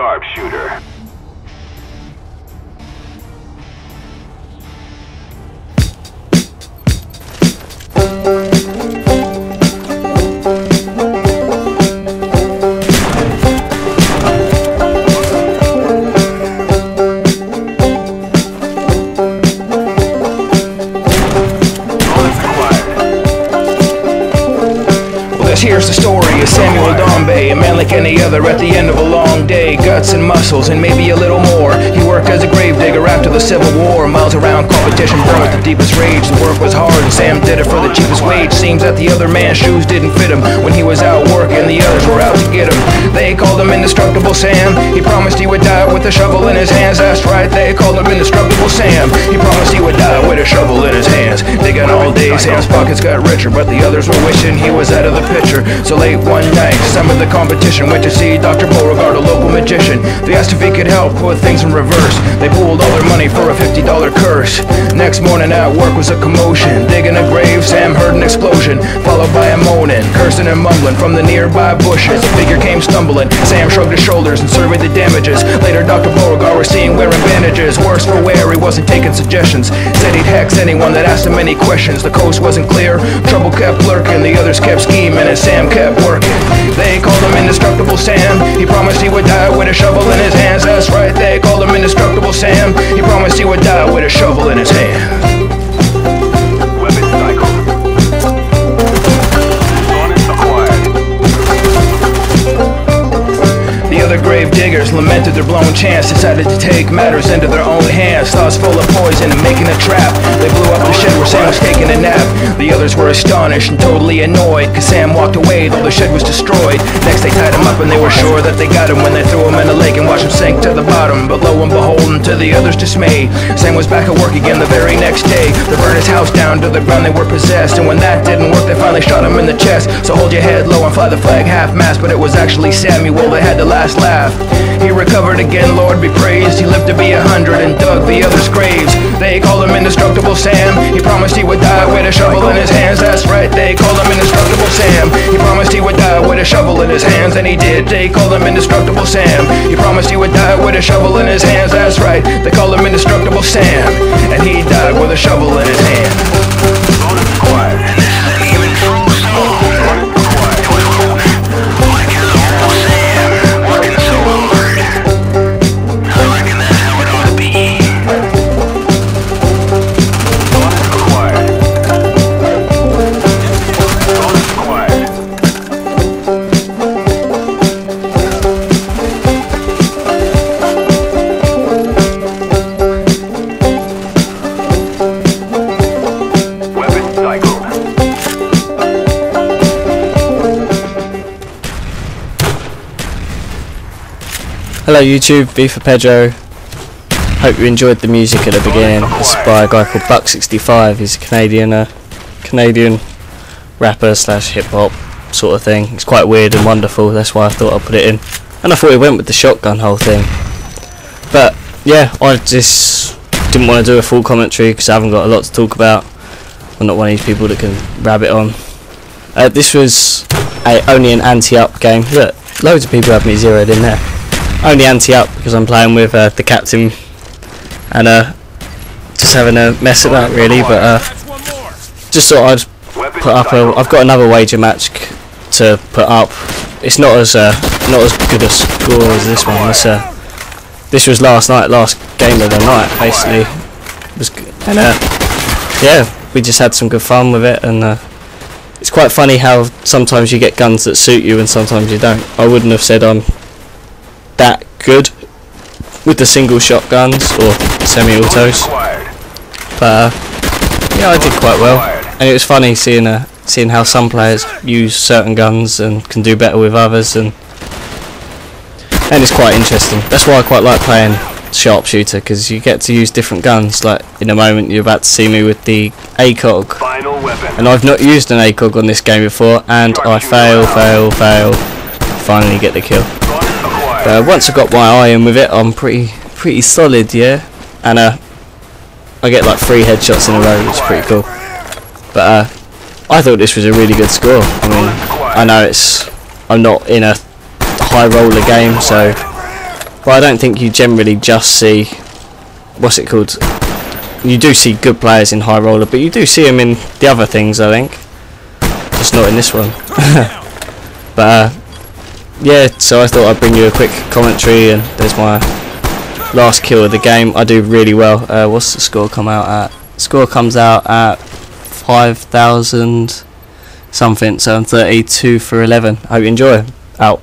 Sharpshooter. Here's the story of Samuel Dombe, a man like any other at the end of a long day. Guts and muscles and maybe a little more. He worked as a gravedigger after the Civil War. Miles around competition burned with the deepest rage. The work was hard and Sam did it for the cheapest wage. Seems that the other man's shoes didn't fit him. When he was out working, the others were out to get him. They called him Indestructible Sam. He promised he would die with a shovel in his hands. That's right, they called him Indestructible Sam. He promised he would die with a shovel in his hands. Digging all day, Sam's pockets got richer, but the others were wishing he was out of the picture. So late one night, some of the competition went to see Dr. Beauregard, a local magician. They asked if he could help put things in reverse. They pooled all their money for a $50 curse. Next morning at work was a commotion. Digging a grave, Sam heard an explosion, followed by a moaning, cursing and mumbling from the nearby bushes. A figure came stumbling. Sam shrugged his shoulders and surveyed the damages. Later, Dr. Beauregard was seen wearing bandages. Worse for wear, he wasn't taking suggestions. Said he'd hex anyone that asked him any questions. The coast wasn't clear, trouble kept lurking. The others kept scheming and Sam kept working. They called him Indestructible Sam. He promised he would die with a shovel in his hands. That's right, they called him Indestructible Sam. He promised he would die with a shovel in his hand. Weapon cycle. Bonus acquired. The other grave diggers lamented their blown chance, decided to take matters into their own hands. Thoughts full of poison and making a trap. They blew up the shed where Sam was taking a nap. The others were astonished and totally annoyed, cause Sam walked away though the shed was destroyed. Next they tied him up and they were sure that they got him when they threw him in a lake and watched him sink to the bottom. But lo and behold, to the others' dismay, Sam was back at work again the very next day. They burned his house down to the ground, they were possessed. And when that didn't work, they finally shot him in the chest. So hold your head low and fly the flag half-mast. But it was actually Samuel that had the last laugh. He recovered again, Lord be praised. He lived to be 100 and dug the others' graves. They called him Indestructible Sam. He promised he would die with a shovel in his hands. That's right, they called him Indestructible Sam. He promised he would die with a shovel in his hands, and he did. They called him Indestructible Sam. He promised he would die with a shovel in his hands. That's right, they called him Indestructible Sam, and he died with a shovel in his hand. Bonus acquired. Hello YouTube, V for Pedro. Hope you enjoyed the music at the beginning. It's by a guy called Buck65. He's a Canadian rapper slash hip hop sort of thing. It's quite weird and wonderful, that's why I thought I'd put it in. And I thought it went with the shotgun whole thing. But yeah, I just didn't want to do a full commentary because I haven't got a lot to talk about. I'm not one of these people that can rabbit on. This was only an anti-up game. Look, loads of people have me zeroed in there. Only anti-up because I'm playing with the captain and just having a mess about really, but just thought I'd put up I've got another wager match to put up. It's not as good a score as this one. This was last game of the night basically. And yeah, we just had some good fun with it, and it's quite funny how sometimes you get guns that suit you and sometimes you don't. I wouldn't have said I'm that good with the single shotguns or semi-autos, but yeah, I did quite well, and it was funny seeing how some players use certain guns and can do better with others, and it's quite interesting. That's why I quite like playing Sharpshooter, because you get to use different guns. Like in a moment you're about to see me with the ACOG, and I've not used an ACOG on this game before, and I fail, finally get the kill. Once I got my eye in with it, I'm pretty solid, yeah. And I get like 3 headshots in a row, which is pretty cool. But I thought this was a really good score. I mean, I know I'm not in a high roller game, so but I don't think you generally just see, what's it called, you do see good players in high roller, but you do see them in the other things, I think, just not in this one. But yeah, so I thought I'd bring you a quick commentary, and there's my last kill of the game. I do really well. What's the score come out at? Score comes out at 5,000 something, so I'm 32 for 11. Hope you enjoy. Out.